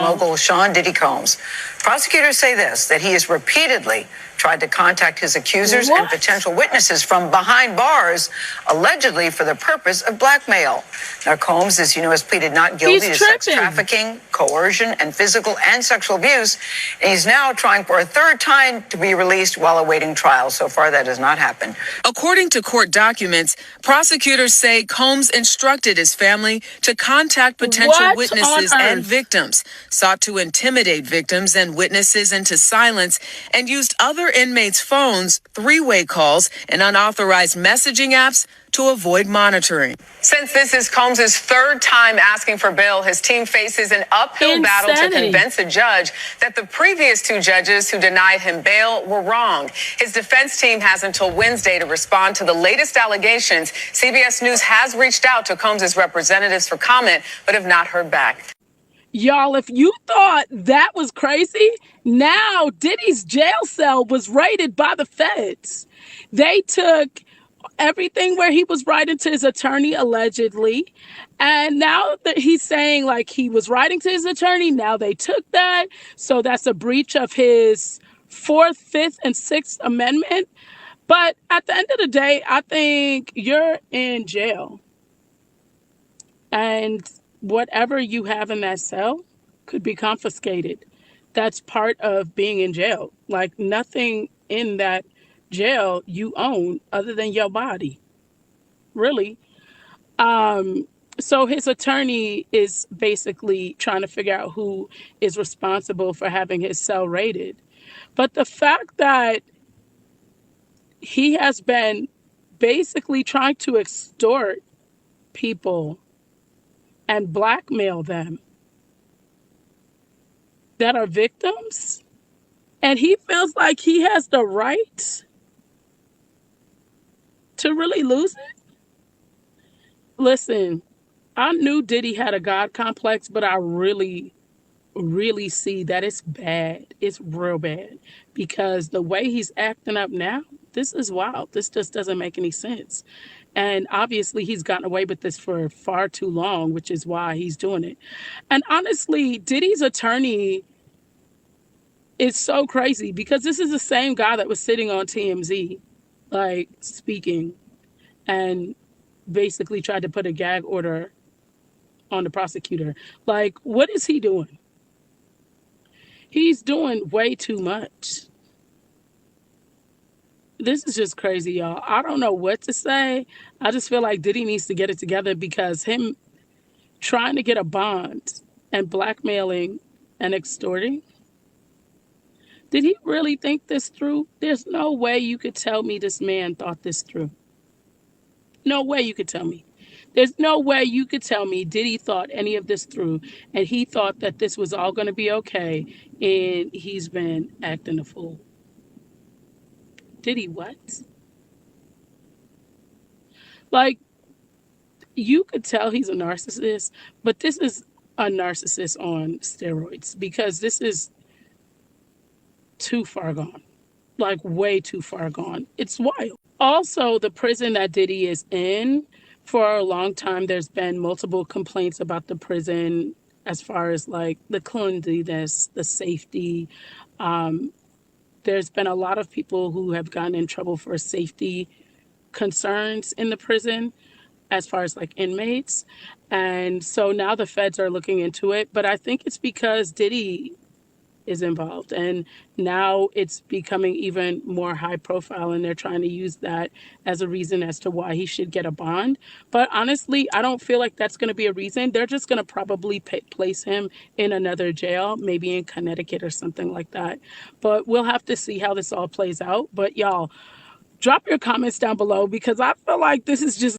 Mogul Sean Diddy Combs. Prosecutors say this, that he has repeatedly tried to contact his accusers and potential witnesses from behind bars, allegedly for the purpose of blackmail. Now, Combs, as you know, has pleaded not guilty to sex trafficking, coercion, and physical and sexual abuse. And he's now trying for a third time to be released while awaiting trial. So far, that has not happened. According to court documents, prosecutors say Combs instructed his family to contact potential witnesses and victims, sought to intimidate victims and witnesses into silence, and used other inmates' phones, three-way calls, and unauthorized messaging apps to avoid monitoring. Since this is Combs' third time asking for bail, his team faces an uphill battle to convince a judge that the previous two judges who denied him bail were wrong. His defense team has until Wednesday to respond to the latest allegations. CBS News has reached out to Combs' representatives for comment, but have not heard back. Y'all, if you thought that was crazy, now Diddy's jail cell was raided by the feds. They took everything where he was writing to his attorney, allegedly. And now that he's saying like he was writing to his attorney, now they took that. So that's a breach of his 4th, 5th, and 6th Amendment. But at the end of the day, I think you're in jail. And whatever you have in that cell could be confiscated. That's part of being in jail. Like nothing in that jail you own other than your body. Really. So his attorney is basically trying to figure out who is responsible for having his cell raided. But the fact that he has been basically trying to extort people and blackmail them that are victims, and he feels like he has the right to really lose it. Listen, I knew Diddy had a God complex, but I really see that it's bad. It's real bad, because the way he's acting up now, this is wild. This just doesn't make any sense. And obviously he's gotten away with this for far too long, which is why he's doing it. And honestly, Diddy's attorney is so crazy, because this is the same guy that was sitting on TMZ, like speaking, and basically tried to put a gag order on the prosecutor. Like, what is he doing? He's doing way too much. This is just crazy, y'all. I don't know what to say. I just feel like Diddy needs to get it together, because him trying to get a bond and blackmailing and extorting, did he really think this through? There's no way you could tell me this man thought this through. No way you could tell me. There's no way you could tell me Diddy thought any of this through, and he thought that this was all going to be okay, and he's been acting a fool. Diddy what? Like, you could tell he's a narcissist, but this is a narcissist on steroids, because this is too far gone. Like, way too far gone. It's wild. Also, the prison that Diddy is in, for a long time, there's been multiple complaints about the prison as far as like the cleanliness, the safety. There's been a lot of people who have gotten in trouble for safety concerns in the prison as far as like inmates. And so now the feds are looking into it. But I think it's because Diddy is involved, and now it's becoming even more high profile, and they're trying to use that as a reason as to why he should get a bond. But honestly, I don't feel like that's going to be a reason. They're just going to probably place him in another jail, maybe in Connecticut or something like that. But we'll have to see how this all plays out. But y'all, drop your comments down below, because I feel like this is just